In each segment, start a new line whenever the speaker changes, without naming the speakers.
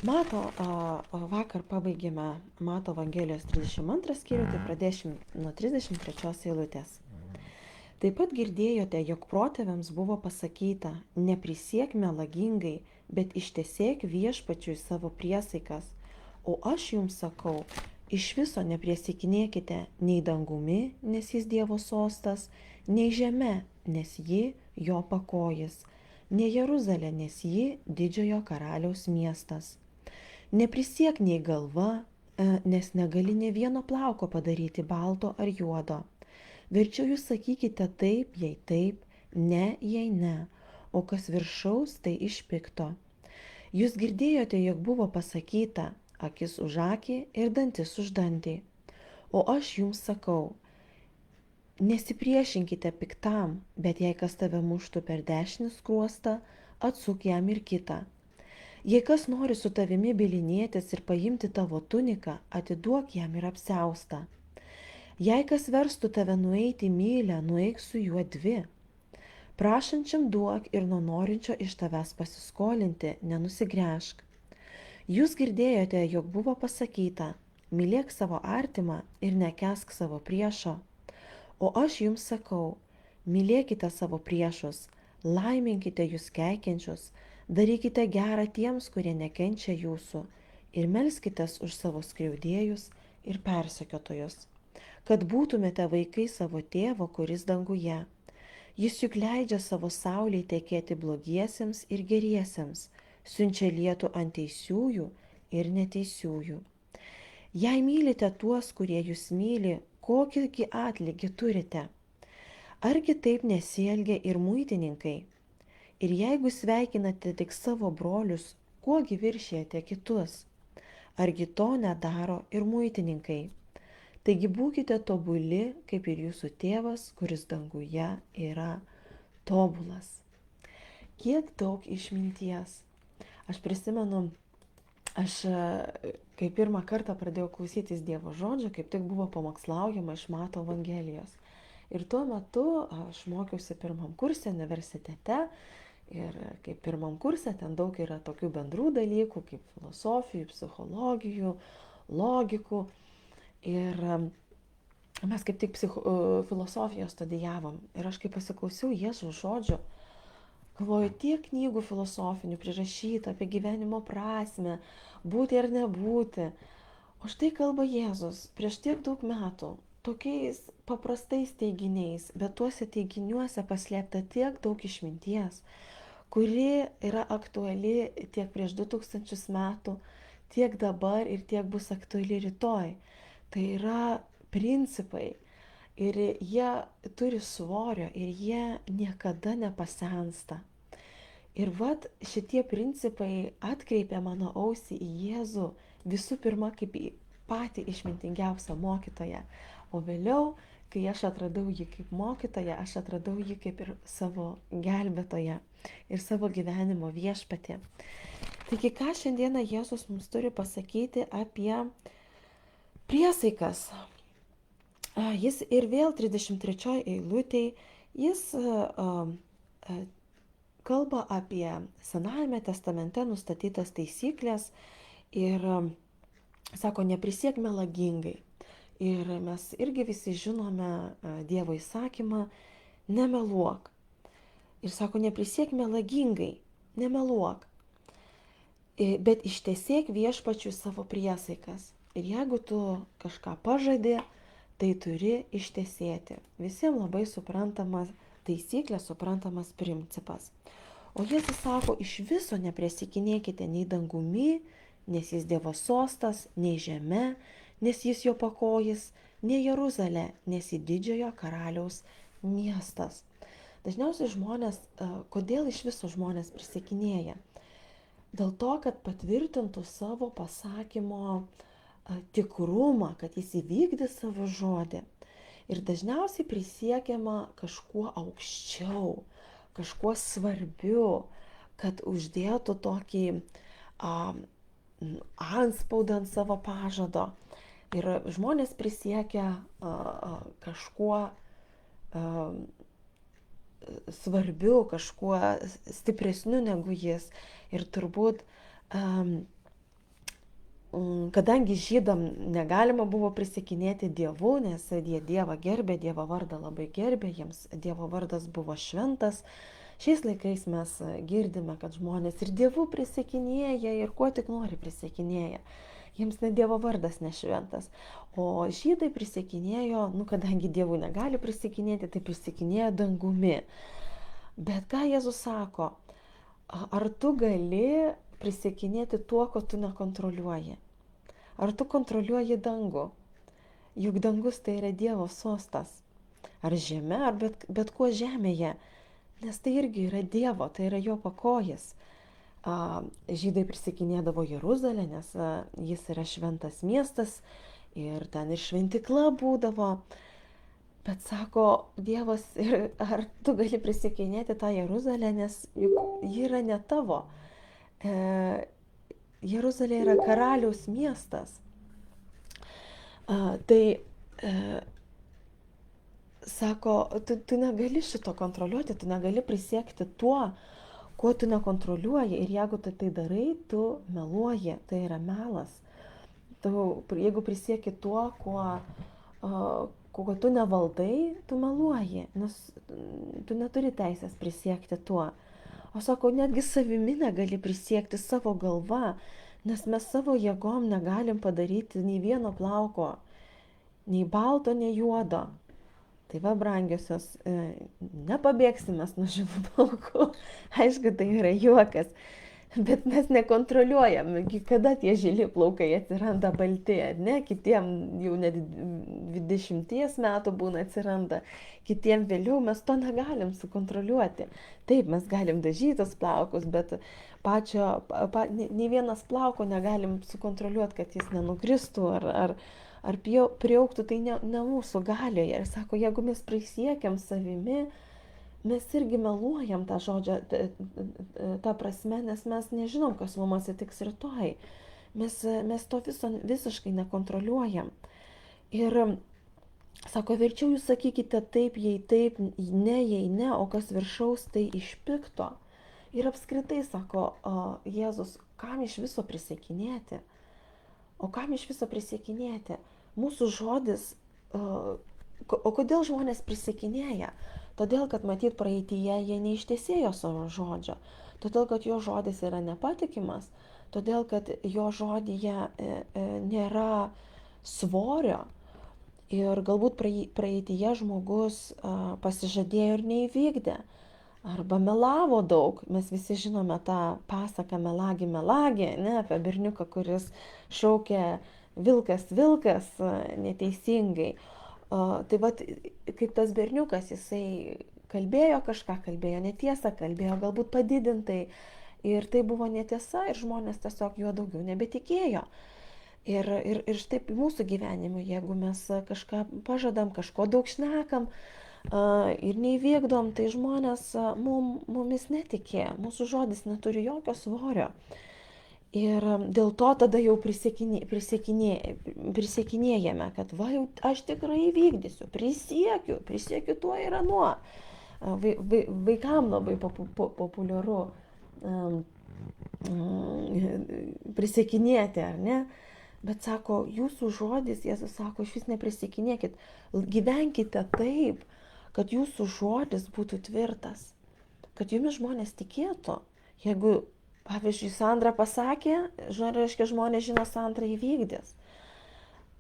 Mato, vakar pabaigėme Mato Evangelijos 32 skyrių, tai pradėsim nuo 33 eilutės. Taip pat girdėjote, jog protėviams buvo pasakyta, neprisiek melagingai, bet ištesėk viešpačiui savo priesaikas. O aš jums sakau, iš viso nepriesikinėkite nei dangumi, nes jis Dievo sostas, nei žeme, nes ji jo pakojis, nei Jeruzalė, nes ji didžiojo karaliaus miestas. Neprisiek nei galva, nes negali nė vieno plauko padaryti balto ar juodo. Verčiau jūs sakykite taip, jei taip, ne, jei ne, o kas viršaus, tai iš pikto. Jūs girdėjote, jog buvo pasakyta, akis už akį ir dantis už dantį. O aš jums sakau, nesipriešinkite piktam, bet jei kas tave muštų per dešinį skruostą, atsuk jam ir kitą. Jei kas nori su tavimi bylinėtis ir paimti tavo tuniką, atiduok jam ir apsiaustą. Jei kas verstų tave nueiti mylę, nueik su juo dvi. Prašančiam duok ir nuo norinčio iš tavęs pasiskolinti nenusigręžk. Jūs girdėjote, jog buvo pasakyta, mylėk savo artimą ir nekęsk savo priešo. O aš jums sakau, mylėkite savo priešus, laiminkite jūs keikiančius, darykite gerą tiems, kurie nekenčia jūsų, ir melskitės už savo skriaudėjus ir persekiotojus, kad būtumėte vaikai savo tėvo, kuris danguje. Jis juk leidžia savo saulei tekėti blogiesiems ir geriesiems, siunčia lietų ant teisiųjų ir neteisiųjų. Jei mylite tuos, kurie jūs myli, kokį atlygį turite? Argi taip nesielgia ir muitininkai? Ir jeigu sveikinate tik savo brolius, kuogi viršijate kitus? Argi to nedaro ir muitininkai? Taigi būkite tobuli, kaip ir jūsų tėvas, kuris danguje yra tobulas. Kiek daug išminties. Aš prisimenu, kai pirmą kartą pradėjau klausytis Dievo žodžio, kaip tik buvo pamokslaujama iš Mato Evangelijos. Ir tuo metu aš mokiausi pirmam kurse universitete. Ir kaip pirmam kurse ten daug yra tokių bendrų dalykų, kaip filosofijų, psichologijų, logikų. Ir mes kaip tik filosofiją studijavom. Ir aš kai pasiklausiau Jėzaus žodžio, galvoju, tiek knygų filosofinių prirašyta apie gyvenimo prasmę, būti ar nebūti. O štai kalba Jėzus prieš tiek daug metų, tokiais paprastais teiginiais, bet tuose teiginiuose paslėpta tiek daug išminties, kuri yra aktuali tiek prieš 2000 metų, tiek dabar ir tiek bus aktuali rytoj. Tai yra principai ir jie turi svorio ir jie niekada nepasensta. Ir vat šitie principai atkreipia mano ausį į Jėzų visų pirma kaip į patį išmintingiausią mokytoją. O vėliau, kai aš atradau jį kaip mokytoją, aš atradau jį kaip ir savo gelbėtoją ir savo gyvenimo viešpatį. Taigi, ką šiandieną Jėzus mums turi pasakyti apie priesaikas. Jis ir vėl 33 eilutėj, jis kalba apie Senajame testamente nustatytas taisyklės ir sako, neprisiek melagingai. Ir mes irgi visi žinome Dievo įsakymą, nemeluok. Ir sako, neprisiek melagingai, nemeluok, bet ištesėk viešpačiui savo priesaikas. Ir jeigu tu kažką pažadi, tai turi ištesėti. Visiems labai suprantamas taisyklė, suprantamas principas. O Jėzus sako, iš viso nepriesikinėkite nei dangumi, nes jis Dievo sostas, nei žeme, nes jis jo pakojis, nei Jeruzalė, nes jis didžiojo karaliaus miestas. Dažniausiai žmonės, kodėl iš viso žmonės prisikinėja? Dėl to, kad patvirtintų savo pasakymo tikrumą, kad jis įvykdys savo žodį. Ir dažniausiai prisiekiama kažkuo aukščiau, kažkuo svarbiu, kad uždėtų tokį antspaudą ant savo pažado. Ir žmonės prisiekia kažkuo svarbiu, kažkuo stipresniu negu jis. Ir turbūt kadangi žydam negalima buvo prisiekinėti dievų, nes jie Dievą gerbė, Dievo vardą labai gerbė, jiems Dievo vardas buvo šventas. Šiais laikais mes girdime, kad žmonės ir dievų prisiekinėja, ir kuo tik nori prisiekinėja. Jiems net Dievo vardas nešventas. O žydai prisiekinėjo, kadangi dievų negali prisiekinėti, tai prisiekinėjo dangumi. Bet ką Jėzus sako? Ar tu gali prisiekinėti tuo, ko tu nekontroliuoji? Ar tu kontroliuoji dangų? Juk dangus tai yra Dievo sostas. Ar žeme, ar bet kuo žemėje. Nes tai irgi yra Dievo, tai yra jo pakojis. Žydai prisiekinėdavo Jeruzalę, nes jis yra šventas miestas ir ten ir šventikla būdavo. Bet sako Dievas, ar tu gali prisiekinėti tą Jeruzalę, nes juk ji yra ne tavo. Jeruzalė yra karaliaus miestas. Sako, tu negali šito kontroliuoti, tu negali prisiekti tuo, ko tu nekontroliuoji. Ir jeigu tu tai darai, tu meluoji, tai yra melas. Jeigu prisieki tuo, ko tu nevaldai, tu meluoji, nes tu neturi teisės prisiekti tuo. O sako, netgi savimi negali prisiekti, savo galva, nes mes savo jėgom negalim padaryti nei vieno plauko, nei balto, nei juodo. Tai va, brangiosios, nepabėgsime nuo žilų plaukų. Aišku, tai yra juokas, bet mes nekontroliuojam, kada tie žili plaukai atsiranda balti, ne, kitiem jau net 20 metų būna atsiranda, kitiem vėliau mes to negalim sukontroliuoti. Taip, mes galim dažytis plaukus, bet nei vienas plauko negalim sukontroliuoti, kad jis nenukristų ar prieaugtų, tai ne mūsų galioje. Ir sako, jeigu mes prisiekiam savimi, mes irgi meluojam tą žodžią, tą prasme, nes mes nežinom, kas mums atsitiks rytoj. Mes to visiškai nekontroliuojam. Ir sako, verčiau jūs sakykite taip, jei ne, o kas viršaus, tai iš pikto. Ir apskritai, sako Jėzus, kam iš viso prisiekinėti? O kam iš viso prisiekinėti? Mūsų žodis, o kodėl žmonės prisiekinėja? Todėl, kad matyt praeityje jie neištesėjo savo žodžio. Todėl, kad jo žodis yra nepatikimas. Todėl, kad jo žodyje nėra svorio. Ir galbūt praeityje žmogus pasižadėjo ir neįvykdė. Arba melavo daug. Mes visi žinome tą pasaką melagi, ne, apie berniuką, kuris šaukė vilkas neteisingai. Tai vat, kaip tas berniukas, jisai kalbėjo kažką, kalbėjo netiesą, kalbėjo galbūt padidintai. Ir tai buvo netiesa ir žmonės tiesiog juo daugiau nebetikėjo. Ir štai mūsų gyvenime, jeigu mes kažką pažadam, kažko daug šnekam, ir neįvykdom, tai žmonės mumis netikė, mūsų žodis neturi jokio svorio. Ir dėl to tada jau prisiekinėjame, kad va, jau aš tikrai įvykdysiu, prisiekiu tuo ir anuo. Vaikam labai populiaru prisiekinėti, ar ne? Bet sako, jūsų žodis, Jėzus sako, iš vis neprisiekinėkit, gyvenkite taip, kad jūsų žodis būtų tvirtas, kad jumis žmonės tikėtų. Jeigu, pavyzdžiui, Sandra pasakė, reiškia, žmonės žino, Sandra įvykdys.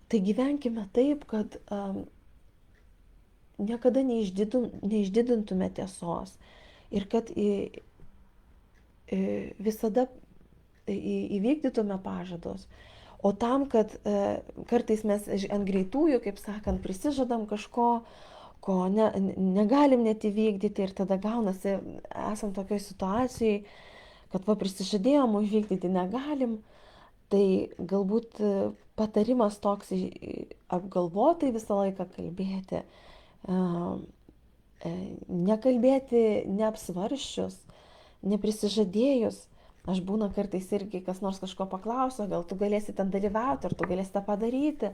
Tai gyvenkime taip, kad niekada neišdidintume tiesos ir kad visada įvykdytume pažadus. O tam, kad kartais mes ant greitųjų, kaip sakant, prisižadam kažko, ko negalim net įvykdyti ir tada gaunasi, esam tokioj situacijai, kad va prisižadėjom, o įvykdyti negalim, tai galbūt patarimas toks apgalvotai visą laiką kalbėti, nekalbėti neapsvarsčius, neprisižadėjus. Aš būna kartais irgi, kas nors kažko paklausia, gal tu galėsi ten dalyvauti, ar tu galėsi tą padaryti.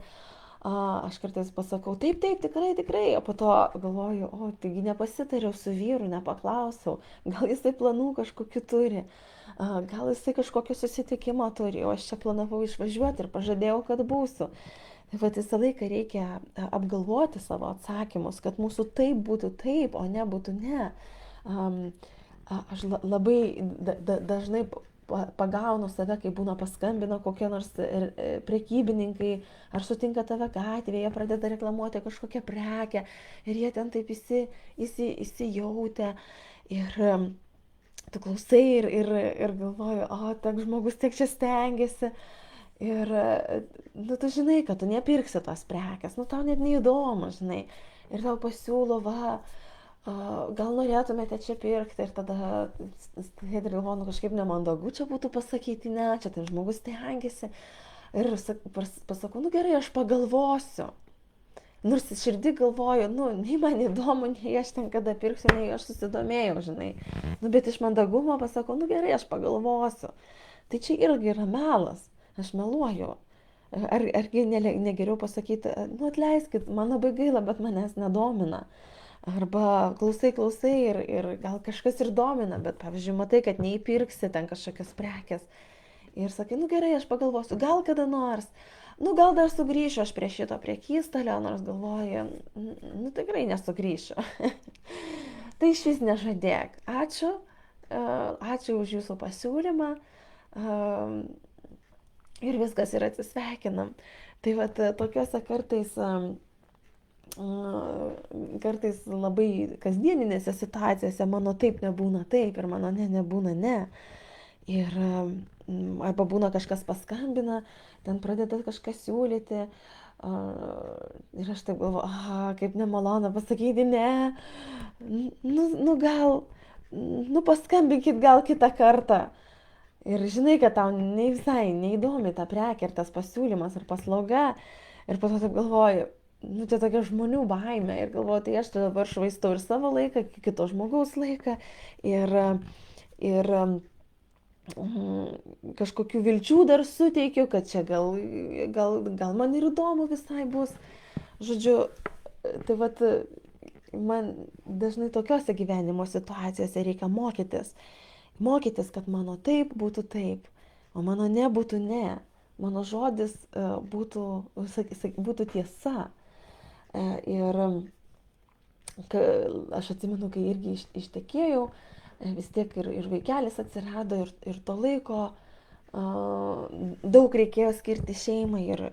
Aš kartais pasakau, taip, tikrai, o po to galvoju, taigi nepasitariau su vyru, nepaklausiau, gal jisai planų kažkokiu turi. gal jisai kažkokį susitikimą turi, o aš čia planavau išvažiuoti ir pažadėjau, kad būsiu. Tai vat visą laiką reikia apgalvoti savo atsakymus, kad mūsų taip būtų taip, o ne būtų ne. Aš labai dažnai pagaunu save, kai būna paskambina kokie nors prekybininkai, ar sutinka tave gatvėje, pradeda reklamuoti kažkokią prekę ir jie ten taip įsijautę. Ir tu klausai ir galvoju, o, tak žmogus tiek čia stengiasi. Ir, nu, tu žinai, kad tu nepirksi tos prekės, nu, tau net neįdomu, žinai. Ir tau pasiūlo, va, gal norėtumėte čia pirkti. Ir tada sėdi ir galvoju, nu, kažkaip nemandagu čia būtų pasakyti, ne, čia tai žmogus stengiasi. Ir pasakau, nu gerai, aš pagalvosiu. Nors širdį galvoju, nu, nei man įdomu, nei aš ten kada pirksiu, nei aš susidomėjau, žinai. Nu, bet iš mandagumo pasakau, nu gerai, aš pagalvosiu. Tai čia irgi yra melas. Aš meluoju. Argi negeriau pasakyti, nu atleiskit, man labai gaila, bet manęs nedomina. Arba klausai ir gal kažkas ir domina, bet pavyzdžiui, matai, kad neįpirksi ten kažkokias prekes. Ir sakai, nu gerai, aš pagalvosiu, gal kada nors. Nu gal dar sugrįšiu aš prie šito prekystalio, nors galvoju, nu tikrai nesugrįšiu. Tai iš vis nežadėk. Ačiū. Ačiū už jūsų pasiūlymą. Ir viskas ir atsisveikinam. Tai vat tokiuose kartais labai kasdieninėse situacijose mano taip nebūna taip ir mano ne nebūna ne. Ir arba būna kažkas paskambina, ten pradeda kažką siūlyti. Ir aš taip galvoju, kaip nemalonu pasakyti ne. Nu gal, nu paskambinkit gal kitą kartą. Ir žinai, kad tau ne visai neįdomi ta prekė ir tas pasiūlymas ar paslauga. Ir po to taip galvoju, nu tai tokia žmonių baimė. Ir galvoju, tai aš dabar švaistau ir savo laiką, kito žmogaus laiką. Ir kažkokių vilčių dar suteikiu, kad čia gal man ir įdomu visai bus. Žodžiu, tai vat man dažnai tokiose gyvenimo situacijose reikia mokytis. Mokytis, kad mano taip būtų taip, o mano ne būtų ne. Mano žodis būtų tiesa. Ir aš atsimenu, kai irgi ištekėjau, vis tiek ir vaikelis atsirado, ir to laiko daug reikėjo skirti šeimai. Ir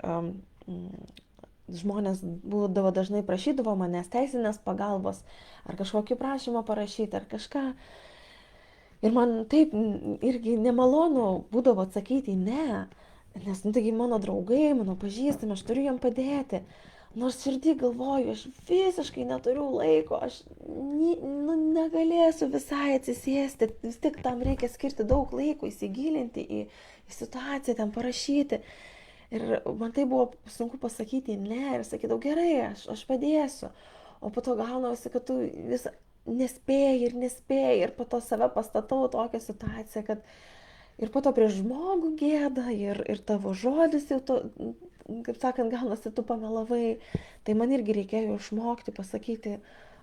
žmonės būdavo dažnai prašydavo manęs teisinės pagalbos, ar kažkokį prašymą parašyti, ar kažką. Ir man taip irgi nemalonu būdavo atsakyti ne, nes taigi mano draugai, mano pažįstami, aš turiu jam padėti. Nors širdį galvoju, aš visiškai neturiu laiko, aš negalėsiu visai atsisėsti, vis tik tam reikia skirti daug laiko, įsigilinti į situaciją, ten parašyti. Ir man tai buvo sunku pasakyti ne ir sakydavau, gerai, aš padėsiu. O po to gaunavosi, kad tu vis nespėjai ir po to save pastatau tokią situaciją, kad ir po to prieš žmogų gėda ir tavo žodis jau to, kaip sakant, gaunasi, tu pamelavai. Tai man irgi reikėjo išmokti, pasakyti,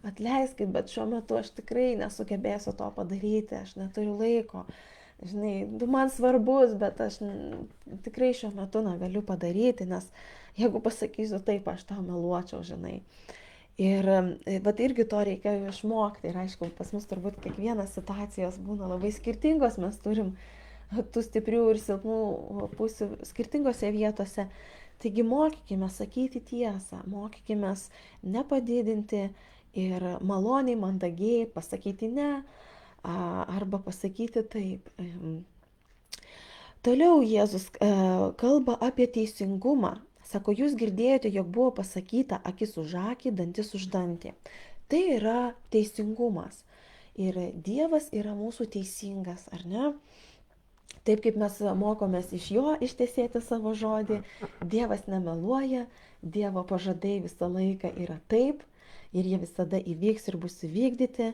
atleiskit, bet šiuo metu aš tikrai nesugebėsiu to padaryti, aš neturiu laiko. Žinai, tu man svarbus, bet aš tikrai šiuo metu negaliu padaryti, nes jeigu pasakysiu taip, aš tau meluočiau, žinai. Ir vat irgi to reikėjo išmokti. Ir aišku, pas mus turbūt kiekvienas situacijos būna labai skirtingos, mes turim tų stiprių ir silpnų pusių skirtingose vietose. Taigi mokykime sakyti tiesą, mokykime nepadidinti ir maloniai, mandagiai pasakyti ne arba pasakyti taip. Toliau Jėzus kalba apie teisingumą. Sako, jūs girdėjote, jog buvo pasakyta akis už akį, dantis už dantį. Tai yra teisingumas. Ir Dievas yra mūsų teisingas, ar ne? Taip kaip mes mokomės iš jo ištesėti savo žodį, Dievas nemeluoja, Dievo pažadai visą laiką yra taip, ir jie visada įvyks ir bus įvykdyti.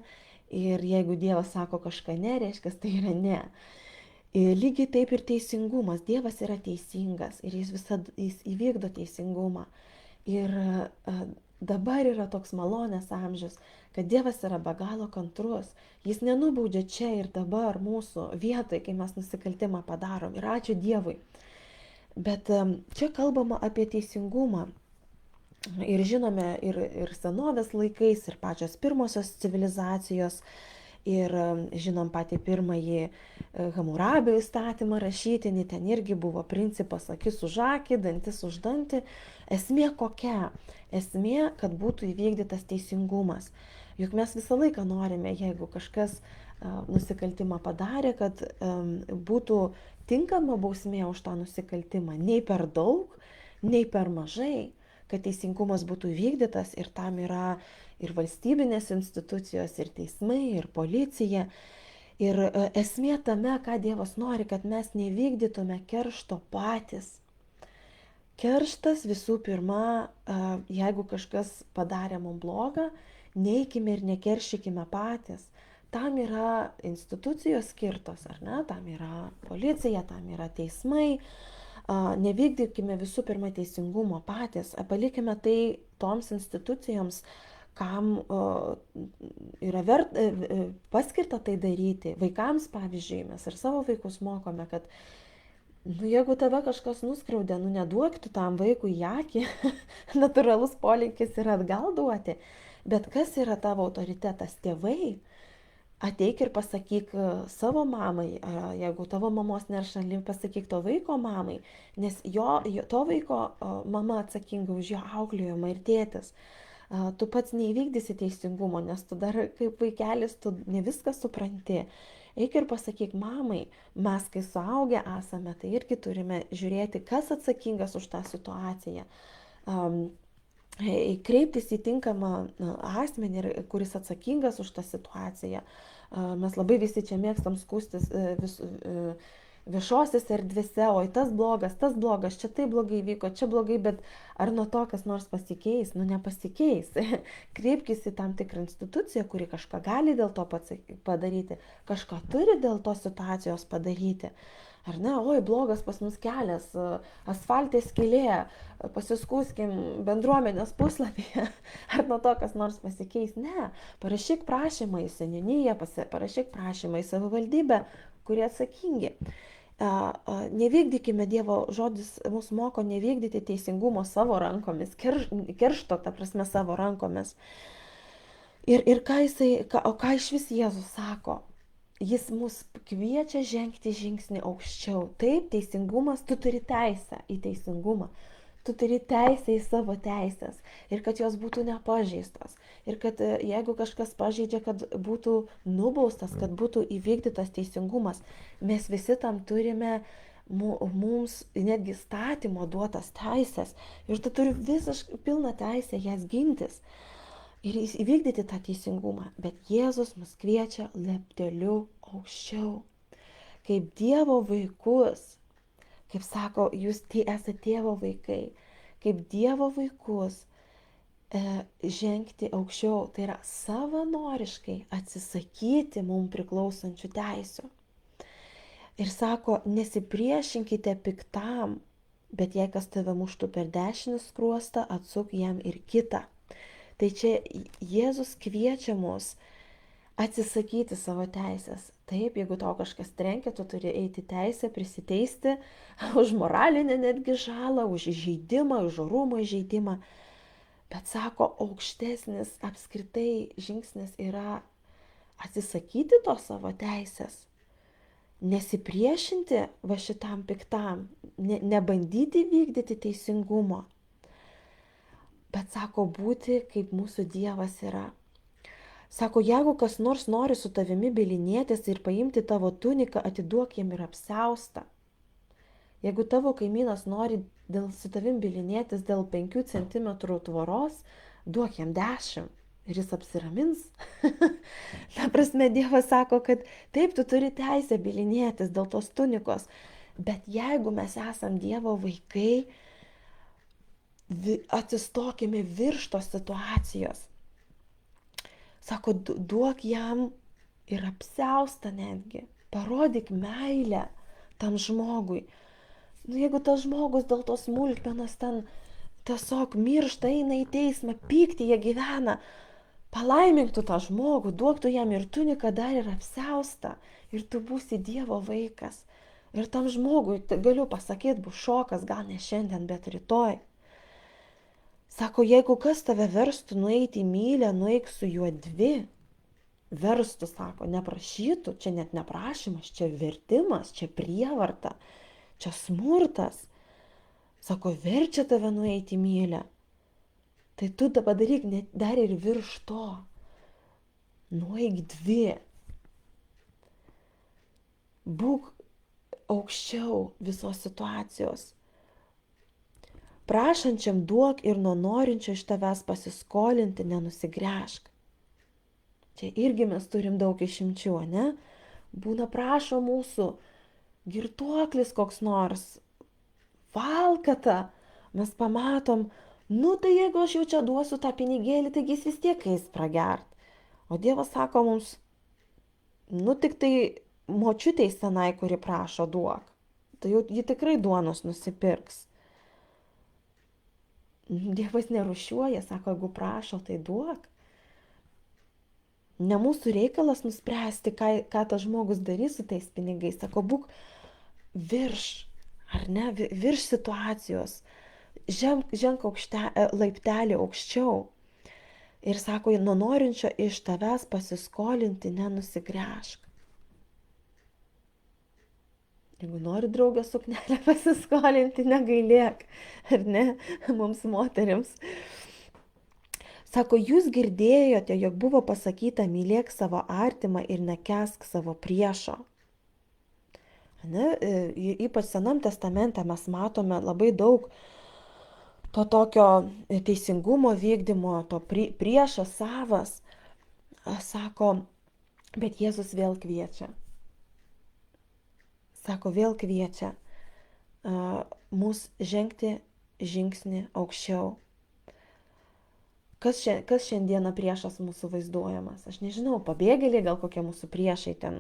Ir jeigu Dievas sako kažką ne, reiškia, tai yra ne. Ir lygiai taip ir teisingumas. Dievas yra teisingas ir jis įvykdo teisingumą. Ir dabar yra toks malonės amžius, kad Dievas yra be galo kantrus. Jis nenubaudžia čia ir dabar mūsų vietoj, kai mes nusikaltimą padarom. Ir ačiū Dievui. Bet čia kalbama apie teisingumą. Ir žinome, ir senovės laikais, ir pačios pirmosios civilizacijos, ir žinom patį pirmąjį Hamurabio įstatymą rašytinį, ten irgi buvo principas akis už akį, dantis už dantį. Esmė kokia? Esmė, kad būtų įvykdytas teisingumas. Juk mes visą laiką norime, jeigu kažkas nusikaltimą padarė, kad būtų tinkama bausmė už tą nusikaltimą. Nei per daug, nei per mažai, kad teisingumas būtų įvykdytas, ir tam yra ir valstybinės institucijos, ir teismai, ir policija. Ir esmė tame, ką Dievas nori, kad mes nevykdytume keršto patys. Kerštas visų pirma, jeigu kažkas padarė mums blogą, neikime ir nekeršykime patys. Tam yra institucijos skirtos, ar ne? Tam yra policija, tam yra teismai. Nevykdykime visų pirma teisingumo patys, palikime tai toms institucijoms, kam yra paskirta tai daryti. Vaikams, pavyzdžiui, mes ir savo vaikus mokome, kad jeigu tave kažkas nuskriaudė, neduok tu tam vaikui į akį, natūralus polinkis yra atgal duoti. Bet kas yra tavo autoritetas? Tėvai. Ateik ir pasakyk savo mamai, jeigu tavo mamos nėra šalia, pasakyk to vaiko mamai, nes to vaiko mama atsakinga už jo auklėjimą ir tėtis. Tu pats neįvykdysi teisingumo, nes tu dar kaip vaikelis, tu ne viską supranti. Eik ir pasakyk mamai, mes kai suaugę esame, tai irgi turime žiūrėti, kas atsakingas už tą situaciją. Kreiptis į tinkamą asmenį, kuris atsakingas už tą situaciją. Mes labai visi čia mėgstam skūstis viešosiose erdvėse, oi tas blogas, čia tai blogai vyko, čia blogai, bet ar nuo to kas nors pasikeis? Nepasikeis. Kreipkis į tam tikrą instituciją, kuri kažką gali dėl to padaryti, kažką turi dėl to situacijos padaryti. Ar ne, oi, blogas pas mus kelias, asfaltės skylė, pasiskūskim bendruomenės puslapyje, ar nuo to kas nors pasikeis? Ne, parašyk prašymą į seniūniją, parašyk prašymą į savivaldybę, kurie atsakingi. Nevykdykime, Dievo žodis mus moko nevykdyti teisingumo savo rankomis, keršto, ta prasme, savo rankomis. Ir ką iš vis Jėzus sako? Jis mus kviečia žengti žingsnį aukščiau. Taip, teisingumas, tu turi teisę į teisingumą. Tu turi teisę į savo teisės. Ir kad jos būtų nepažeistos. Ir kad jeigu kažkas pažeidžia, kad būtų nubaustas, kad būtų įvykdytas teisingumas. Mes visi tam turime mums netgi statymo duotas teisės. Ir tu turi visiškai pilną teisę jas gintis. Ir įvykdyti tą teisingumą, bet Jėzus mus kviečia laipteliu aukščiau, kaip Dievo vaikus, kaip sako, jūs esate Dievo vaikai, kaip Dievo vaikus žengti aukščiau, tai yra savanoriškai atsisakyti mums priklausančių teisių. Ir sako, nesipriešinkite piktam, bet jei kas tave muštų per dešinį skruostą, atsuk jam ir kitą. Tai čia Jėzus kviečia mus atsisakyti savo teisės. Taip, jeigu tau kažkas trenkia, tu turi eiti teisę, prisiteisti už moralinę netgi žalą, už įžeidimą, už orumo įžeidimą. Bet sako, aukštesnis apskritai žingsnis yra atsisakyti to savo teisės. Nesipriešinti va šitam piktam, nebandyti vykdyti teisingumo. Bet sako, būti kaip mūsų Dievas yra. Sako, jeigu kas nors nori su tavimi bylinėtis ir paimti tavo tuniką, atiduok jam ir apsiaustą. Jeigu tavo kaimynas nori su tavim bylinėtis dėl 5 cm tvoros, duok jam 10 ir jis apsiramins. Ta prasme, Dievas sako, kad taip, tu turi teisę bylinėtis dėl tos tunikos, bet jeigu mes esam Dievo vaikai, atsistokime virš tos situacijos. Sako, duok jam ir apsiaustą netgi. Parodyk meilę tam žmogui. Jeigu tas žmogus dėl tos smulkmenos ten tiesiog miršta, eina į teismą, pyktyje gyvena. Palaimink tu tą žmogų, duok tu jam ir tuniką dar ir apsiaustą, ir tu būsi Dievo vaikas. Ir tam žmogui, galiu pasakyti, bus šokas, gal ne šiandien, bet rytoj. Sako, jeigu kas tave verstų nueiti į mylę, nueik su juo 2. Verstų, sako, neprašytų, čia net neprašymas, čia vertimas, čia prievarta, čia smurtas. Sako, verčia tave nueiti į mylę. Tai tu tą padaryk dar ir virš to. Nueik 2. Būk aukščiau visos situacijos. Prašančiam duok ir nuo norinčio iš tavęs pasiskolinti nenusigręžk. Čia irgi mes turim daug išimčių, ne? Būna prašo mūsų girtuoklis koks nors, valkata, mes pamatom, nu tai jeigu aš jau čia duosiu tą pinigėlį, taigi jis vis tiek eis pragert. O Dievas sako mums, nu tik tai močiutei senai, kuri prašo duok. Tai jau ji tikrai duonos nusipirks. Dievas nerūšiuoja, sako, jeigu prašo, tai duok. Ne mūsų reikalas nuspręsti, ką tas žmogus darys su tais pinigais. Sako, būk virš, ar ne, virš situacijos. Ženk laiptelį aukščiau. Ir sako, nuo norinčio iš tavęs pasiskolinti nenusigręžk. Jeigu nori draugę suknelę pasiskolinti, negailėk, ar ne, mums moterims. Sako, jūs girdėjote, jog buvo pasakyta, mylėk savo artimą ir nekęsk savo priešo. Ne? Ypač Senam testamente mes matome labai daug to tokio teisingumo vykdymo, to priešas savas. Sako, bet Jėzus vėl kviečia. Sako, vėl kviečia mus žengti žingsnį aukščiau. Kas šiandieną priešas mūsų vaizduojamas? Aš nežinau, pabėgėliai, gal kokie mūsų priešai ten,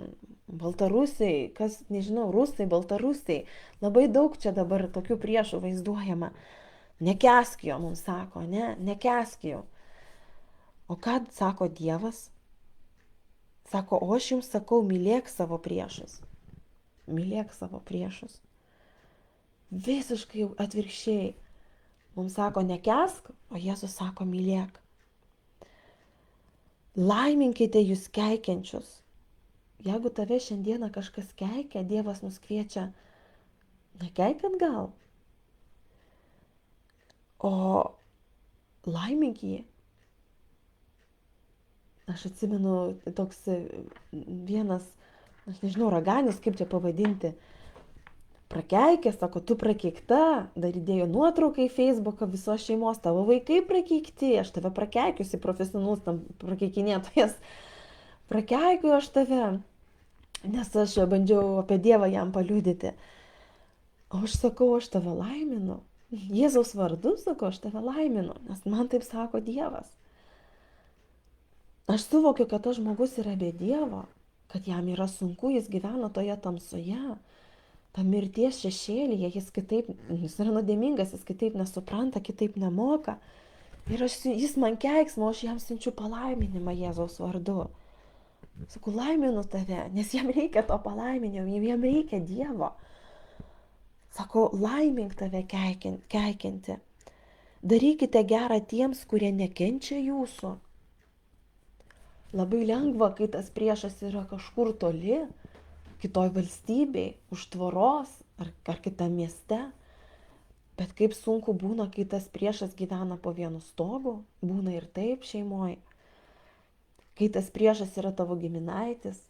baltarusiai, kas, nežinau, rusai, baltarusiai. Labai daug čia dabar tokių priešų vaizduojama. Nekęsk jo, mums sako, ne, nekęsk jo. O ką sako Dievas? Sako, o aš jums sakau, mylėk savo priešus. Mylėk savo priešus. Visiškai atvirkščiai. Mums sako, nekęsk, o Jėzus sako, mylėk. Laiminkite jūs keikiančius. Jeigu tave šiandieną kažkas keikia, Dievas mus kviečia, nekeik atgal. O laimink jį. Aš atsimenu toks vienas, aš nežinau, raganis, kaip čia pavadinti, prakeikė, sako, tu prakeikta, dar įdėjo nuotrauką į Facebooką visos šeimos, tavo vaikai prakeikti, aš tave prakeikiusi, profesionalus tam prakeikinėtojas, prakeikiu aš tave, nes aš bandžiau apie Dievą jam paliudyti. O aš sakau, aš tave laiminu, Jėzaus vardu sakau, aš tave laiminu, nes man taip sako Dievas. Aš suvokiu, kad tas žmogus yra be Dievo, kad jam yra sunku, jis gyvena toje tamsoje, ta mirties šešėlyje, jis yra nuodėmingas, jis kitaip nesupranta, kitaip nemoka. Ir jis man keiksmo, aš jam siunčiu palaiminimą Jėzaus vardu. Sakau, laiminu tave, nes jam reikia to palaiminimo, jam reikia Dievo. Sakau, laimink tave keikianti. Darykite gerą tiems, kurie nekenčia jūsų. Labai lengva, kai tas priešas yra kažkur toli, kitoj valstybei, už tvoros ar kitam mieste. Bet kaip sunku būna, kai tas priešas gyvena po vienu stogu, būna ir taip šeimoje. Kai tas priešas yra tavo giminaitis,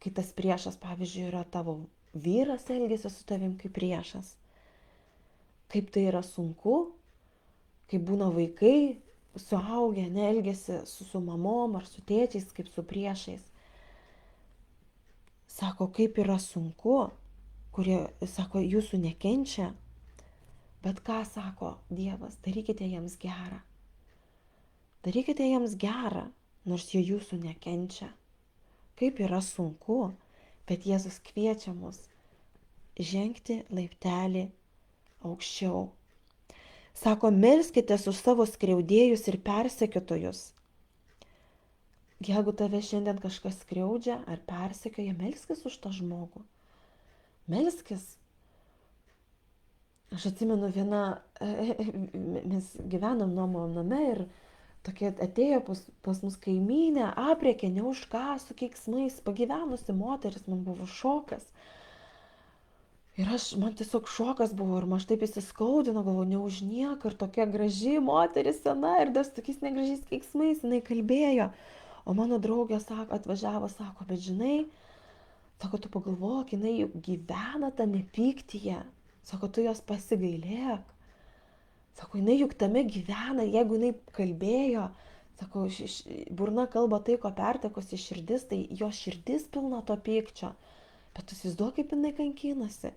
kai tas priešas, pavyzdžiui, yra tavo vyras, elgiasi su tavim kaip priešas. Kaip tai yra sunku, kai būna vaikai, suaugę, elgiasi su mamom ar su tėčiais kaip su priešais. Sako, kaip yra sunku, kurie, sako, jūsų nekenčia, bet ką sako Dievas, darykite jiems gerą. Darykite jiems gerą, nors jie jūsų nekenčia. Kaip yra sunku, bet Jėzus kviečia mus žengti laiptelį aukščiau. Sako, melskitės už savo skriaudėjus ir persekiotojus. Jeigu tave šiandien kažkas skriaudžia ar persekioja, melskis už tą žmogų. Melskis. Aš atsimenu mes gyvenom nuomojam name ir tokia atėjo pas mus kaimynė, aprėkė, ne už ką, su keiksmais, pagyvenusi moteris, man buvo šokas. Ir man tiesiog šokas buvo ir man taip įsiskaudino, galvoju, ne už nieką, ir tokia graži moteris sena ir dar su tokiais negražiais keiksmais jinai kalbėjo. O mano draugė atvažiavo, sako, bet žinai, sako, tu pagalvok, jinai juk gyvena tame pyktyje. Sako, tu jos pasigailėk. Sako, jinai juk tame gyvena, jeigu jinai kalbėjo, sako, burna kalba tai, ko pertekusi širdis, tai jo širdis pilna to pykčio. Bet tu įsivaizduok, kaip jinai kankinasi.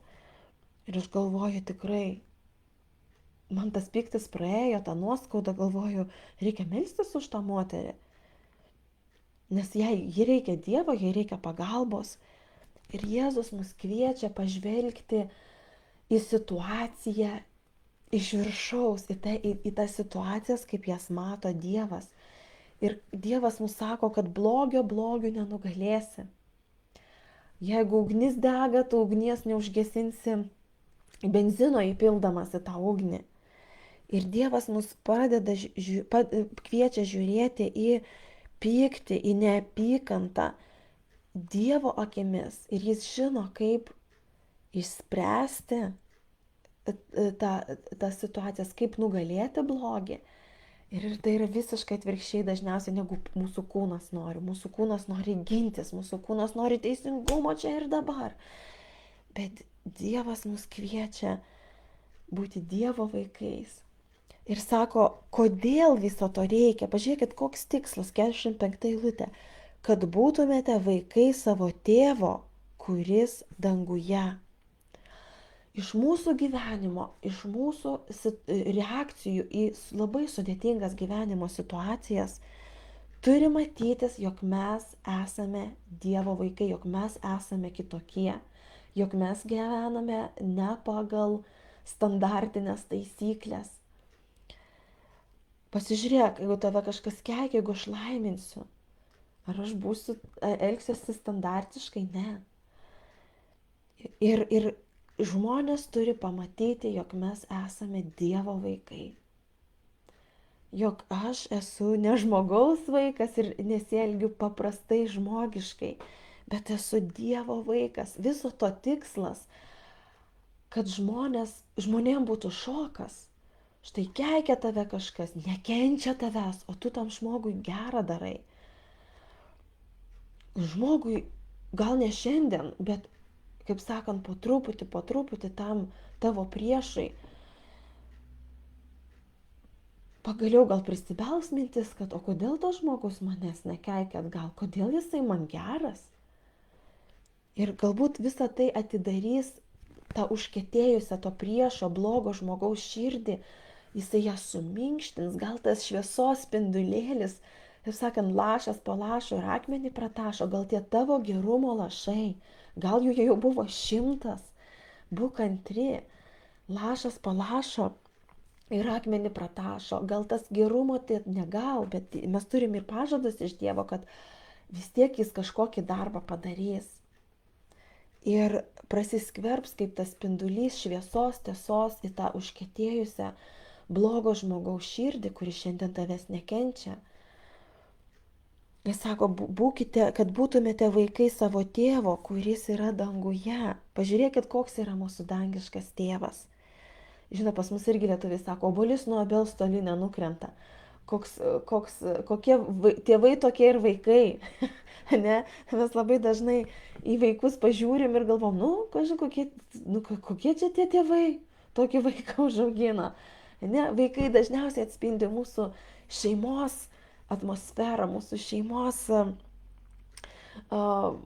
Ir aš galvoju, tikrai, man tas pyktis praėjo, tą nuoskaudą, galvoju, reikia melstis už tą moterį. Nes jai reikia Dievo, jai reikia pagalbos. Ir Jėzus mus kviečia pažvelgti į situaciją iš viršaus, į tas situacijas, kaip jas mato Dievas. Ir Dievas mums sako, kad blogio nenugalėsi. Jeigu ugnis dega, tu ugnies neužgesinsi benzino įpildamas į tą ugnį. Ir Dievas mus kviečia žiūrėti į pyktį, į neapykantą Dievo akimis. Ir jis žino, kaip išspręsti tas situacijas, kaip nugalėti blogį. Ir tai yra visiškai atvirkščiai dažniausiai, negu mūsų kūnas nori. Mūsų kūnas nori gintis, mūsų kūnas nori teisingumo čia ir dabar. Bet Dievas mus kviečia būti Dievo vaikais. Ir sako, kodėl viso to reikia. Pažiūrėkit, koks tikslas, 45 eilutė. Kad būtumėte vaikai savo tėvo, kuris danguje. Iš mūsų gyvenimo, iš mūsų reakcijų į labai sudėtingas gyvenimo situacijas turi matytis, jog mes esame Dievo vaikai, jog mes esame kitokie, jog mes gyvename ne pagal standartinės taisyklės. Pasižiūrėk, jeigu tave kažkas keikia, jeigu aš laiminsiu, ar aš elgsiuosi standartiškai? Ne. Ir žmonės turi pamatyti, jog mes esame Dievo vaikai. Jog aš esu ne žmogaus vaikas ir nesielgiu paprastai žmogiškai, bet esu Dievo vaikas. Viso to tikslas, kad žmonėm būtų šokas. Štai keikia tave kažkas, nekenčia tavęs, o tu tam žmogui gerą darai. Žmogui gal ne šiandien, bet kaip sakant, po truputį tam tavo priešai. Pagaliau gal prisibels mintis, kad o kodėl tas žmogus manęs nekeikia atgal, kodėl jisai man geras? Ir galbūt visą tai atidarys tą užkietėjusią to priešo, blogo žmogaus širdį, jisai ją suminkštins, gal tas šviesos spindulėlis, taip sakant, lašas po lašo ir akmenį pratašo, gal tie tavo gerumo lašai, gal jų jau buvo 100, būk kantri, lašas po lašo ir akmenį pratašo, gal tas gerumo, tai negal, bet mes turim ir pažadus iš Dievo, kad vis tiek jis kažkokį darbą padarys. Ir prasiskverbs kaip tas spindulys šviesos, tiesos į tą užkietėjusią blogo žmogaus širdį, kuris šiandien tavęs nekenčia. Jis sako, būkite, kad būtumėte vaikai savo tėvo, kuris yra danguje. Pažiūrėkit, koks yra mūsų dangiškas tėvas. Žinot, pas mus irgi lietuviai sako, obuolys nuo obels toli nenukrenta. Kokie tėvai tokie ir vaikai. Ne? Mes labai dažnai į vaikus pažiūrim ir galvom, kokie čia tie tėvai tokį vaiką užaugina. Ne? Vaikai dažniausiai atspindi mūsų šeimos atmosferą, mūsų šeimos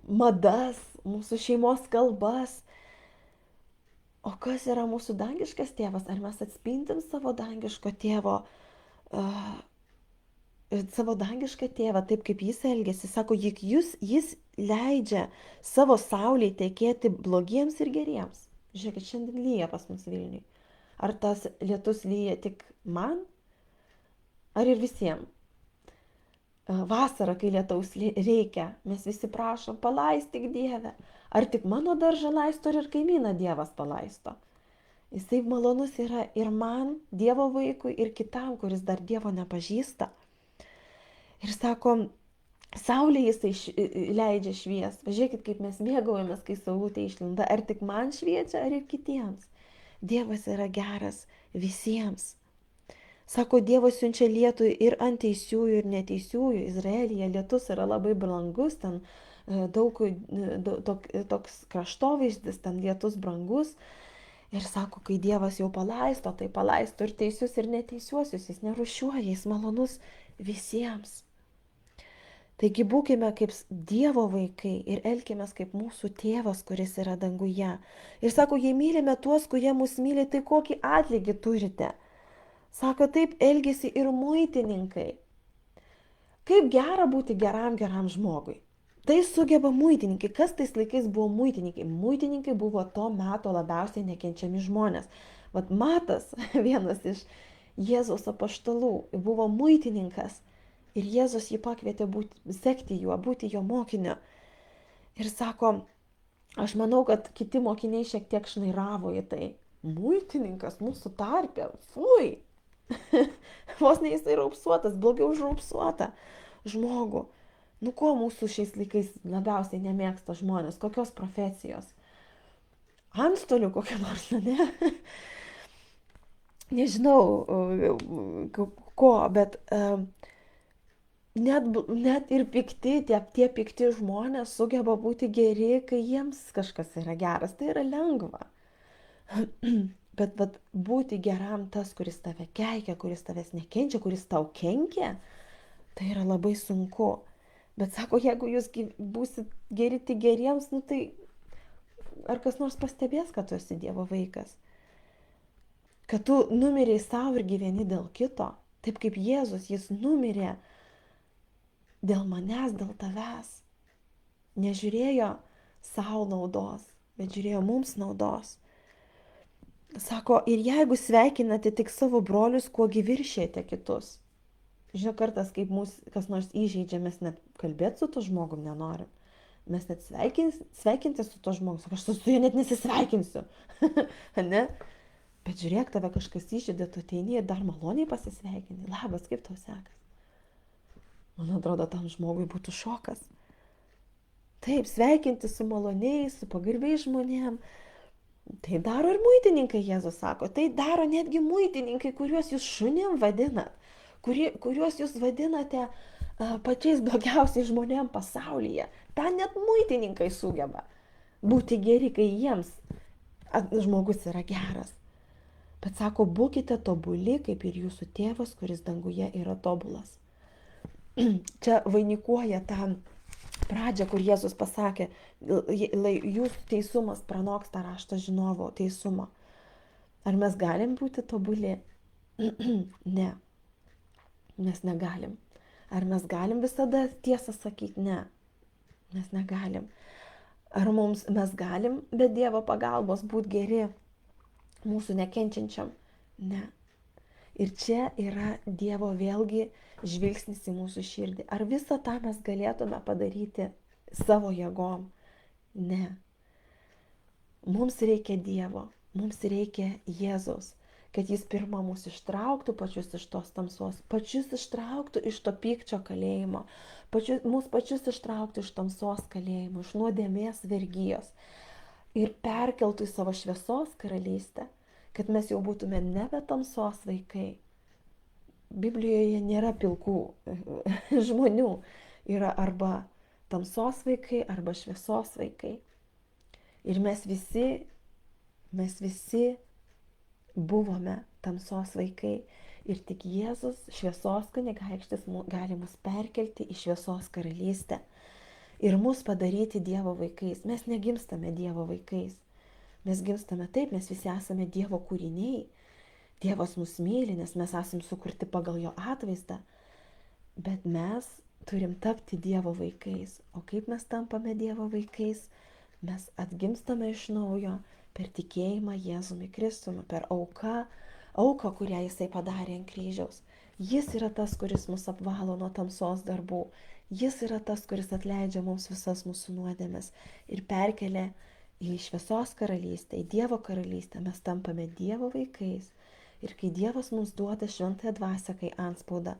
madas, mūsų šeimos kalbas. O kas yra mūsų dangiškas tėvas? Ar mes atspindim savo dangiško tėvo, savo dangišką tėvą, taip kaip jis elgėsi? Sako, juk jis leidžia savo saulei tekėti blogiems ir geriems. Žiūrėkit, šiandien lyja pas mus Vilniui. Ar tas lietus lyja tik man, ar ir visiems? Vasarą, kai lietaus reikia, mes visi prašom, palaistyk Dieve. Ar tik mano daržą laisto, ar ir kaimyną Dievas palaisto? Jisai malonus yra ir man, Dievo vaikui, ir kitam, kuris dar Dievo nepažįsta. Ir sakom, saulė jisai leidžia švies. Pažiūrėkit, kaip mes mėgaujamės, kai saulutė išlinda. Ar tik man šviečia, ar ir kitiems. Dievas yra geras visiems. Sako, Dievas siunčia lietų ir ant teisiųjų, ir neteisiųjų. Izraelyje lietus yra labai brangus, ten toks kraštovaizdis, ten lietus brangus. Ir sako, kai Dievas jau palaisto, tai palaisto ir teisius, ir neteisiuosius. Jis nerūšiuoja, jis malonus visiems. Taigi būkime kaip Dievo vaikai ir elkimės kaip mūsų tėvas, kuris yra danguje. Ir sako, jei mylime tuos, kurie mus myli, tai kokį atlygį turite? Sako, taip elgėsi ir muitininkai. Kaip gera būti geram žmogui. Tai sugeba muitininkai. Kas tais laikais buvo muitininkai? Muitininkai buvo to meto labiausiai nekenčiami žmonės. Vat Matas, vienas iš Jėzaus apaštalų, buvo muitininkas. Ir Jėzus jį pakvietė sekti juo, būti jo mokiniu. Ir sako, aš manau, kad kiti mokiniai šiek tiek šnairavo į tai. Muitininkas mūsų tarpe, fui. Vos ne jisai raupsuotas, blogiau už raupsuotą žmogų. Nu ko mūsų šiais laikais labiausiai nemėgsta žmonės, kokios profesijos? Antstolių kokią nors, ne? Nežinau ko, bet net ir pikti, tie pikti žmonės sugeba būti geri, kai jiems kažkas yra geras. Tai yra lengva. Bet būti geram tas, kuris tave keikia, kuris tavęs nekenčia, kuris tau kenkia, tai yra labai sunku. Bet sako, jeigu jūs būsit geri tik geriems, nu tai ar kas nors pastebės, kad tu esi Dievo vaikas? Kad tu numirei savo ir gyveni dėl kito. Taip kaip Jėzus, jis numirė dėl manęs, dėl tavęs. Nežiūrėjo savo naudos, bet žiūrėjo mums naudos. Sako, ir jeigu sveikinate tik savo brolius, kuogi viršėjate kitus. Žinau, kartas, kaip mūsų kas nors įžeidžia, mes net kalbėti su to žmogum nenorim. Mes net sveikinti su to žmogum. Sako, aš su juo net nesisveikinsiu. Ne? Bet žiūrėk, tave kažkas įžeidė, tu ateini ir dar maloniai pasisveikini. Labas, kaip tau sekas? Man atrodo, tam žmogui būtų šokas. Taip, sveikinti su maloniais, su pagarbiais žmonėm. Tai daro ir muitininkai, Jėzus sako. Tai daro netgi muitininkai, kuriuos jūs šunim vadinat. Kuriuos jūs vadinate pačiais blogiausiais žmonėm pasaulyje. Ten net muitininkai sugeba būti geri, kai jiems žmogus yra geras. Bet sako, būkite tobuli, kaip ir jūsų tėvas, kuris danguje yra tobulas. Čia vainikuoja tą pradžią, kur Jėzus pasakė, jūsų teisumas pranoksta rašto žinovo teisumą. Ar mes galim būti tobuli? Ne. Mes negalim. Ar mes galim visada tiesą sakyti? Ne. Mes negalim. Ar mes galim be Dievo pagalbos būti geri mūsų nekenčiančiam? Ne. Ir čia yra Dievo vėlgi žvilgsnis į mūsų širdį. Ar visą tą mes galėtume padaryti savo jėgom? Ne. Mums reikia Dievo, mums reikia Jėzaus, kad jis pirmą mus ištrauktų pačius iš tos tamsos, pačius ištrauktų iš to pykčio kalėjimo, mus pačius ištrauktų iš tamsos kalėjimo, iš nuodėmės vergijos ir perkeltų į savo šviesos karalystę, kad mes jau būtume nebe tamsos vaikai. Biblijoje nėra pilkų žmonių, yra arba tamsos vaikai, arba šviesos vaikai. Ir mes visi buvome tamsos vaikai. Ir tik Jėzus, šviesos kunigaikštis, gali mus perkelti į šviesos karalystę ir mus padaryti Dievo vaikais. Mes negimstame Dievo vaikais. Mes gimstame taip, mes visi esame Dievo kūriniai. Dievas mus myli, nes mes esame sukurti pagal jo atvaizdą. Bet mes turim tapti Dievo vaikais. O kaip mes tampame Dievo vaikais? Mes atgimstame iš naujo, per tikėjimą Jėzumi Kristumi, per auką, kurią jisai padarė ant kryžiaus. Jis yra tas, kuris mus apvalo nuo tamsos darbų. Jis yra tas, kuris atleidžia mums visas mūsų nuodėmes ir perkelia į šviesos karalystę, į Dievo karalystę. Mes tampame Dievo vaikais. Ir kai Dievas mums duoda šventąją dvasią, kai antspaudą,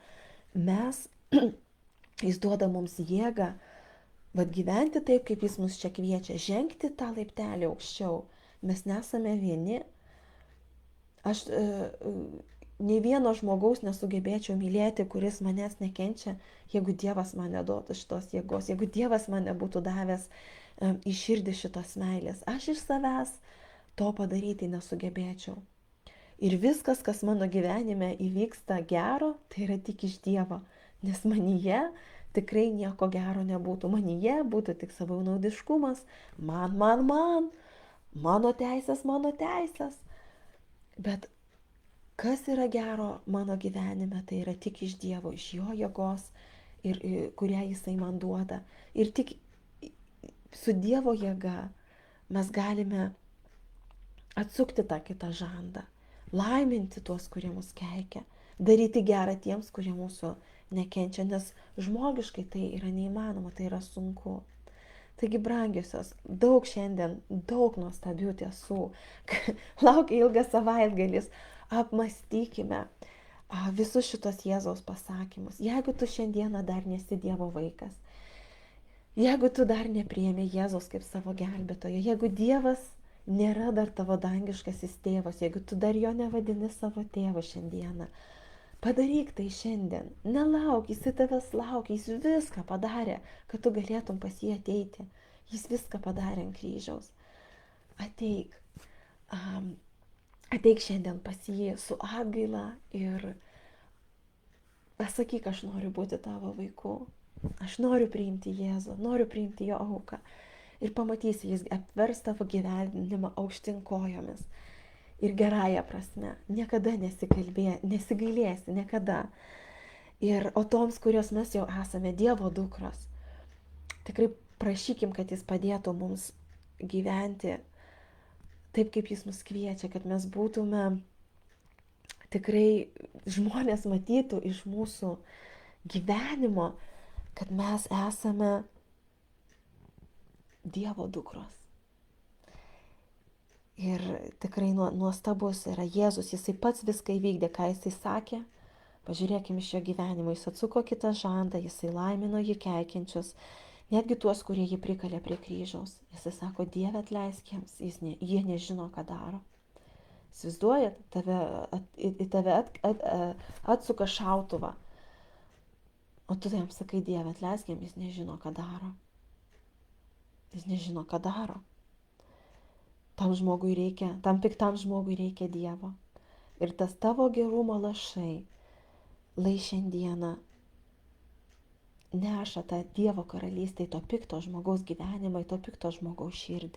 jis duoda mums jėgą gyventi taip, kaip jis mus čia kviečia, žengti tą laiptelį aukščiau. Mes nesame vieni. Aš nei vieno žmogaus nesugebėčiau mylėti, kuris manęs nekenčia, jeigu Dievas man neduotų šitos jėgos, jeigu Dievas man nebūtų davęs į širdį šitos meilės. Aš iš savęs to padaryti nesugebėčiau. Ir viskas, kas mano gyvenime įvyksta gero, tai yra tik iš Dievo, nes manyje tikrai nieko gero nebūtų. Manyje būtų tik savanaudiškumas, mano teisės. Bet kas yra gero mano gyvenime, tai yra tik iš Dievo, iš jo jėgos, kurią jisai man duoda. Ir tik su Dievo jėga mes galime atsukti tą kitą žandą, laiminti tuos, kurie mus keikia, daryti gerą tiems, kurie mūsų nekenčia, nes žmogiškai tai yra neįmanoma, tai yra sunku. Taigi, brangiosios, šiandien daug nuostabių tiesų. Laukia ilgas savaitgalis. Apmastykime visus šitos Jėzaus pasakymus. Jeigu tu šiandieną dar nesi Dievo vaikas, jeigu tu dar nepriėmė Jėzaus kaip savo gelbėtojo, jeigu Dievas nėra dar tavo dangiškasis tėvas, jeigu tu dar jo nevadini savo tėvu šiandieną, padaryk tai šiandien. Nelauk, jis tavęs laukia, jis viską padarė, kad tu galėtum pas jį ateiti. Jis viską padarė ant kryžiaus. Ateik šiandien pas jį su atgaila ir pasakyk, aš noriu būti tavo vaiku. Aš noriu priimti Jėzų, noriu priimti jo auką. Ir pamatysi, jis apvers tavo gyvenimą aukštyn kojomis. Ir gerąją prasme. Niekada nesigailėsi, niekada. O toms, kurios mes jau esame Dievo dukros, tikrai prašykim, kad jis padėtų mums gyventi taip, kaip jis mus kviečia, kad mes būtume tikrai, žmonės matytų iš mūsų gyvenimo, kad mes esame Dievo dukros. Ir tikrai nuostabus yra Jėzus, jisai pats viską įvykdė, ką jisai sakė. Pažiūrėkime iš jo gyvenimo, jis atsuko kitą žandą, jisai laimino jį keikiančius, netgi tuos, kurie jį prikalė prie kryžiaus. Jisai sako, Dieve atleisk jiems, jie nežino, ką daro. Įsivaizduojat, į tave atsuka šautuvą, o tu jam sakai, Dieve atleisk jiems, jis nežino, ką daro. Jis nežino, ką daro. Tam piktam žmogui reikia Dievo. Ir tas tavo gerumo lašai, lai šiandieną neša tą Dievo karalystę į to pikto žmogaus gyvenimą, į to pikto žmogaus širdį.